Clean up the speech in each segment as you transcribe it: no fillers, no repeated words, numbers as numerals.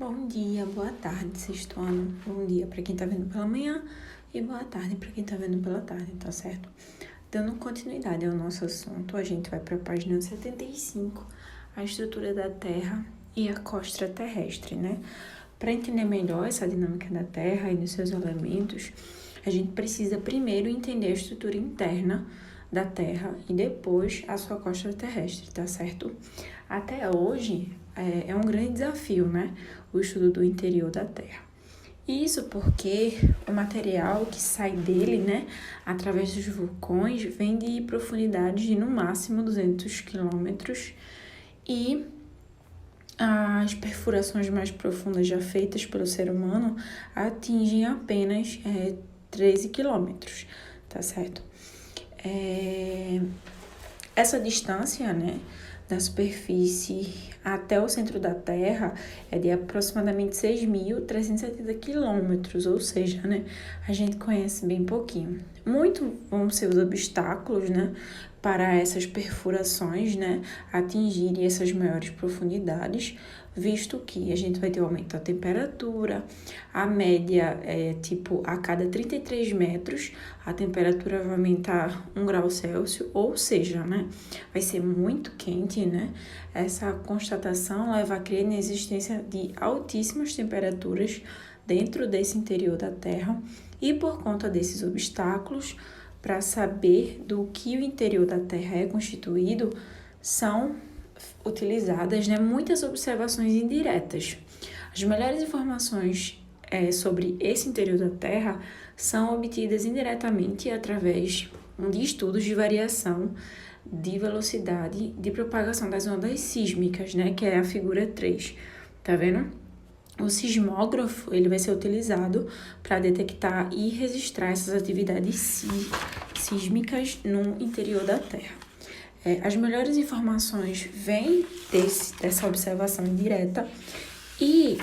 Bom dia, boa tarde, sexto ano. Bom dia para quem tá vendo pela manhã e boa tarde para quem tá vendo pela tarde, tá certo? Dando continuidade ao nosso assunto, a gente vai para a página 75, a estrutura da Terra e a crosta terrestre, né? Para entender melhor essa dinâmica da Terra e dos seus elementos, a gente precisa primeiro entender a estrutura interna da Terra e depois a sua crosta terrestre, tá certo? Até hoje é um grande desafio, né? O estudo do interior da Terra. Isso porque o material que sai dele, né, através dos vulcões, vem de profundidades de no máximo 200 quilômetros e as perfurações mais profundas já feitas pelo ser humano atingem apenas 13 quilômetros, tá certo? Essa distância, né, da superfície até o centro da Terra é de aproximadamente 6.370 quilômetros, ou seja, né, a gente conhece bem pouquinho. Muito vão ser os obstáculos, né, para essas perfurações, né, atingirem essas maiores profundidades, visto que a gente vai ter um aumento da temperatura, a média a cada 33 metros, a temperatura vai aumentar 1 grau Celsius, ou seja, né, vai ser muito quente, né, essa constatação leva a crer na existência de altíssimas temperaturas dentro desse interior da Terra e por conta desses obstáculos, para saber do que o interior da Terra é constituído, são utilizadas, né, muitas observações indiretas. As melhores informações sobre esse interior da Terra são obtidas indiretamente através de estudos de variação de velocidade de propagação das ondas sísmicas, né, que é a figura 3. Tá vendo? O sismógrafo ele vai ser utilizado para detectar e registrar essas atividades sísmicas no interior da Terra. As melhores informações vêm dessa observação indireta e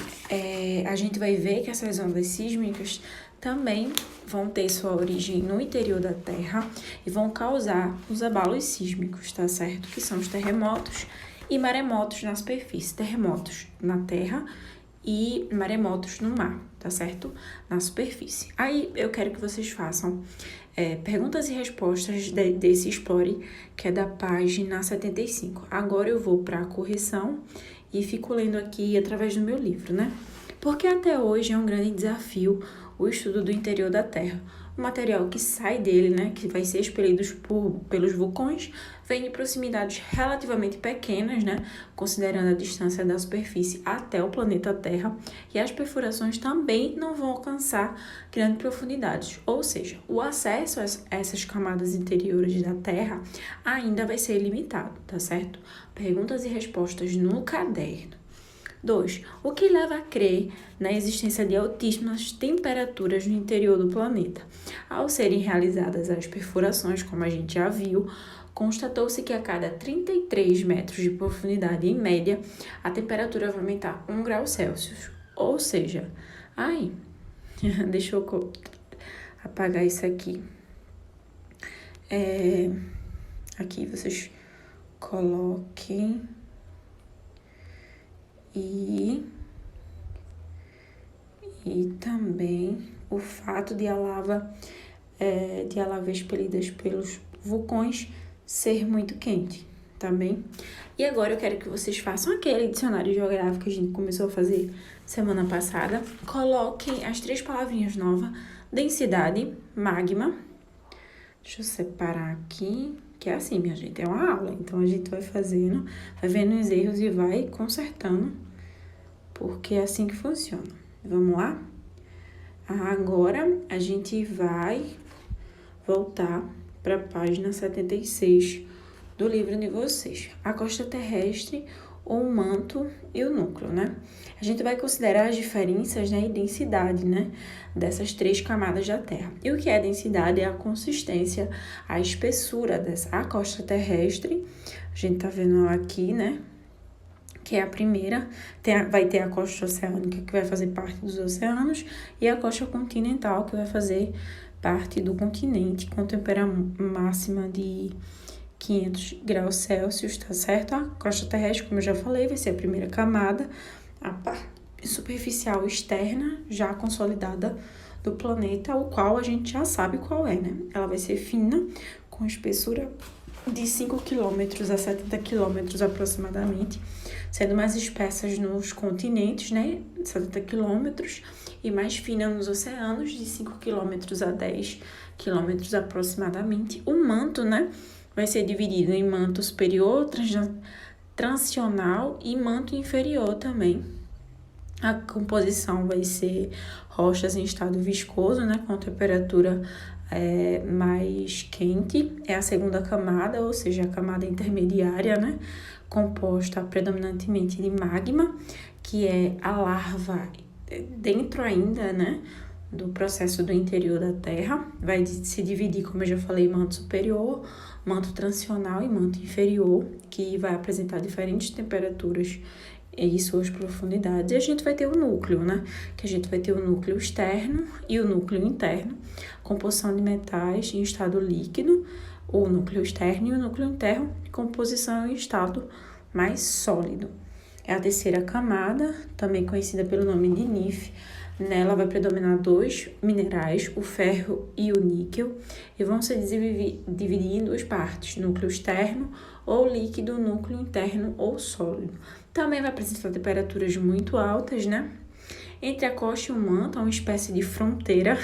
a gente vai ver que essas ondas sísmicas também vão ter sua origem no interior da Terra e vão causar os abalos sísmicos, tá certo? Que são os terremotos e maremotos na superfície. Terremotos na Terra e maremotos no mar, tá certo? Na superfície. Aí eu quero que vocês façam perguntas e respostas desse Explore, que é da página 75. Agora eu vou para a correção e fico lendo aqui através do meu livro, né? Porque até hoje é um grande desafio o estudo do interior da Terra. O material que sai dele, né, que vai ser expelido pelos vulcões, vem de proximidades relativamente pequenas, né, considerando a distância da superfície até o planeta Terra, e as perfurações também não vão alcançar grandes profundidades, ou seja, o acesso a essas camadas interiores da Terra ainda vai ser limitado, tá certo? Perguntas e respostas no caderno. 2. O que leva a crer na existência de altíssimas temperaturas no interior do planeta? Ao serem realizadas as perfurações, como a gente já viu, constatou-se que a cada 33 metros de profundidade, em média, a temperatura vai aumentar 1 grau Celsius. Ou seja, deixa eu apagar isso aqui. Aqui vocês coloquem... E também o fato de a lava expelida pelos vulcões ser muito quente, tá bem? E agora eu quero que vocês façam aquele dicionário geográfico que a gente começou a fazer semana passada. Coloquem as 3 palavrinhas novas: densidade, magma. Deixa eu separar aqui, que é assim, minha gente, é uma aula. Então, a gente vai fazendo, vai vendo os erros e vai consertando, porque é assim que funciona. Vamos lá? Agora, a gente vai voltar para a página 76 do livro de vocês. A crosta terrestre, o manto e o núcleo, né? A gente vai considerar as diferenças, né, e densidade, né, dessas 3 camadas da Terra. E o que é densidade? É a consistência, a espessura a crosta terrestre. A gente tá vendo ela aqui, né, que é a primeira. Vai ter a crosta oceânica, que vai fazer parte dos oceanos, e a crosta continental, que vai fazer parte do continente, com temperatura máxima de 500 graus Celsius, tá certo? A crosta terrestre, como eu já falei, vai ser a primeira camada. superficial externa já consolidada do planeta, o qual a gente já sabe qual é, né? Ela vai ser fina, com espessura de 5 km a 70 km aproximadamente, sendo mais espessas nos continentes, né? 70 km, e mais fina nos oceanos, de 5 km a 10 km aproximadamente. O manto, né? Vai ser dividido em manto superior, transicional e manto inferior também. A composição vai ser rochas em estado viscoso, né, com temperatura mais quente. É a segunda camada, ou seja, a camada intermediária, né, composta predominantemente de magma, que é a larva dentro ainda, né, do processo do interior da Terra. Vai se dividir, como eu já falei, manto superior, manto transicional e manto inferior, que vai apresentar diferentes temperaturas e suas profundidades. E a gente vai ter o núcleo, né? Que a gente vai ter o núcleo externo e o núcleo interno, composição de metais em estado líquido, o núcleo externo e o núcleo interno, composição em estado mais sólido. É a terceira camada, também conhecida pelo nome de NIF. Nela vai predominar dois minerais, o ferro e o níquel, e vão se dividir em duas partes, núcleo externo ou líquido, núcleo interno ou sólido. Também vai apresentar temperaturas muito altas, né? Entre a costa e o manto, há uma espécie de fronteira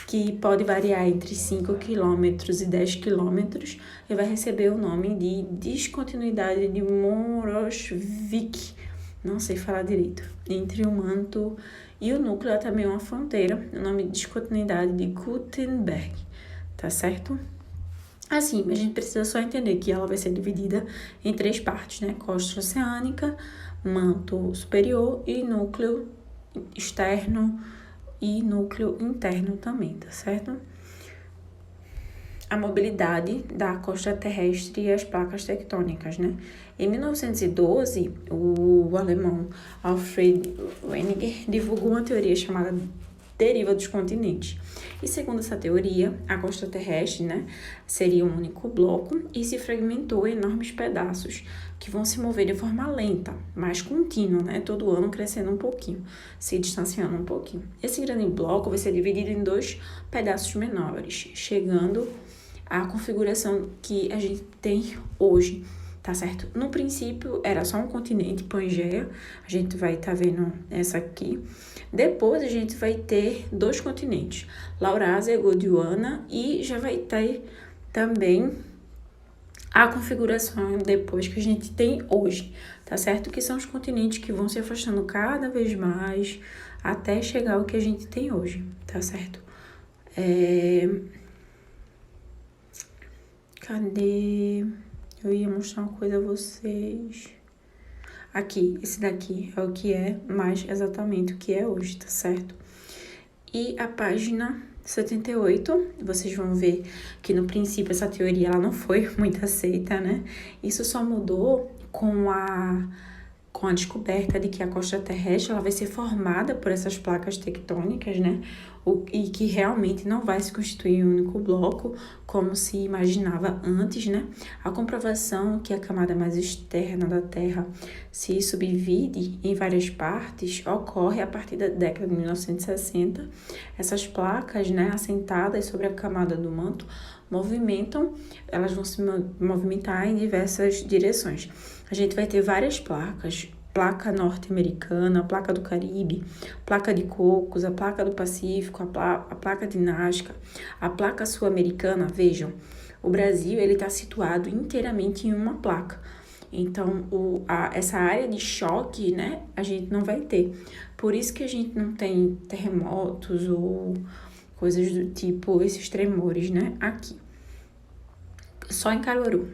que pode variar entre 5 km e 10 km e vai receber o nome de descontinuidade de Morozevich. Não sei falar direito. Entre o manto e o núcleo há também uma fronteira, o nome de descontinuidade de Gutenberg, tá certo? Assim, a gente precisa só entender que ela vai ser dividida em três partes, né? Costa oceânica, manto superior e núcleo externo e núcleo interno também, tá certo? A mobilidade da costa terrestre e as placas tectônicas, né? Em 1912, o alemão Alfred Wegener divulgou uma teoria chamada deriva dos continentes. E segundo essa teoria, a costa terrestre, né, seria um único bloco e se fragmentou em enormes pedaços que vão se mover de forma lenta, mas contínua, né, todo ano crescendo um pouquinho, se distanciando um pouquinho. Esse grande bloco vai ser dividido em dois pedaços menores, chegando à configuração que a gente tem hoje, tá certo? No princípio era só um continente, Pangeia, a gente vai estar vendo essa aqui. Depois a gente vai ter dois continentes, Laurásia e Gondwana, e já vai ter também a configuração depois que a gente tem hoje, tá certo? Que são os continentes que vão se afastando cada vez mais até chegar ao que a gente tem hoje, tá certo? Cadê? Eu ia mostrar uma coisa a vocês. Aqui, esse daqui é o que é mais exatamente o que é hoje, tá certo? E a página 78, vocês vão ver que no princípio essa teoria ela não foi muito aceita, né? Isso só mudou com a descoberta de que a costa terrestre ela vai ser formada por essas placas tectônicas, né? E que realmente não vai se constituir em um único bloco, como se imaginava antes, né? A comprovação que a camada mais externa da Terra se subdivide em várias partes ocorre a partir da década de 1960. Essas placas, né, assentadas sobre a camada do manto, elas vão se movimentar em diversas direções. A gente vai ter várias placas, placa norte-americana, a placa do Caribe, placa de Cocos, a placa do Pacífico, a placa de Nazca, a placa sul-americana. Vejam, o Brasil ele está situado inteiramente em uma placa. Então, essa área de choque, né, a gente não vai ter. Por isso que a gente não tem terremotos ou coisas do tipo, esses tremores, né, aqui. Só em Caruaru,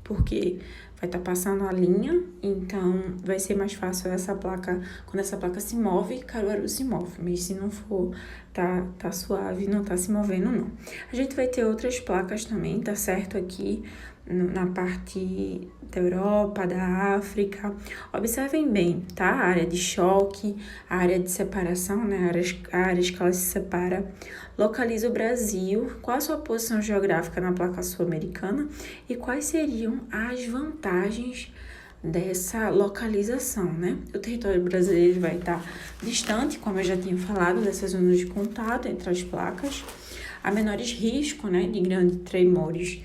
porque vai estar passando a linha, então vai ser mais fácil essa placa, quando essa placa se move, Caruaru se move, mas se não for, tá suave, não tá se movendo não. A gente vai ter outras placas também, tá certo, aqui na parte da Europa, da África. Observem bem, tá? A área de choque, a área de separação, né? A área que ela se separa. Localiza o Brasil, qual a sua posição geográfica na placa sul-americana e quais seriam as vantagens dessa localização, né? O território brasileiro vai estar distante, como eu já tinha falado, dessas zonas de contato entre as placas, há menores riscos, né, de grandes tremores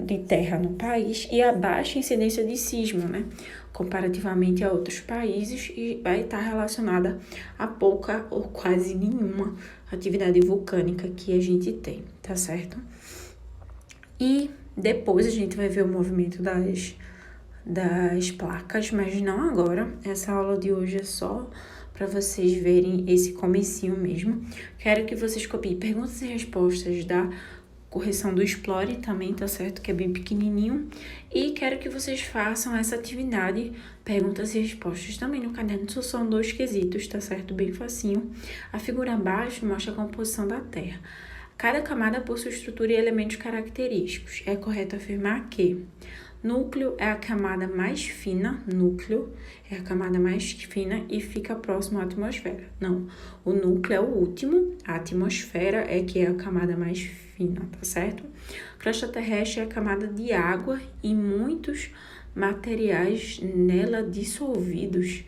de terra no país e a baixa incidência de sismo, né, comparativamente a outros países, e vai estar relacionada a pouca ou quase nenhuma atividade vulcânica que a gente tem, tá certo? E depois a gente vai ver o movimento das placas, mas não agora. Essa aula de hoje é só para vocês verem esse comecinho mesmo. Quero que vocês copiem perguntas e respostas da correção do Explore também, tá certo? Que é bem pequenininho. E quero que vocês façam essa atividade, perguntas e respostas também no caderno. São 2 quesitos, tá certo? Bem facinho. A figura abaixo mostra a composição da Terra. Cada camada possui estrutura e elementos característicos. É correto afirmar que núcleo é a camada mais fina, e fica próximo à atmosfera. Não, o núcleo é o último, a atmosfera é que é a camada mais fina, tá certo? Crosta terrestre é a camada de água e muitos materiais nela dissolvidos.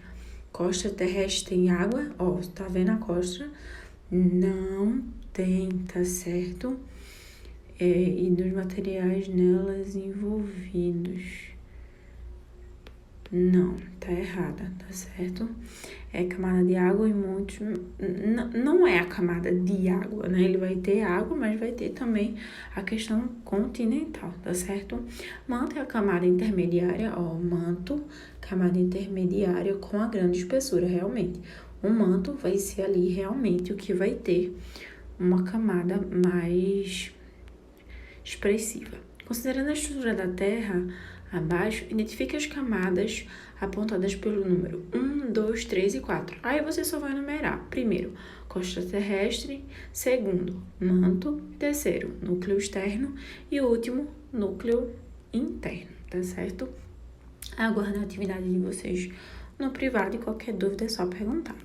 Costa terrestre tem água, ó, tá vendo a costa? Não tem, tá certo? E dos materiais nelas envolvidos. Não, tá errada, tá certo? É camada de água e muitos... Não é a camada de água, né? Ele vai ter água, mas vai ter também a questão continental, tá certo? Manto é a camada intermediária, ó, manto, camada intermediária com a grande espessura, realmente. O manto vai ser ali realmente o que vai ter uma camada mais expressiva. Considerando a estrutura da Terra abaixo, identifique as camadas apontadas pelo número 1, 2, 3 e 4. Aí você só vai numerar. Primeiro, crosta terrestre. Segundo, manto. Terceiro, núcleo externo. E último, núcleo interno, tá certo? Aguardo a atividade de vocês no privado e qualquer dúvida é só perguntar.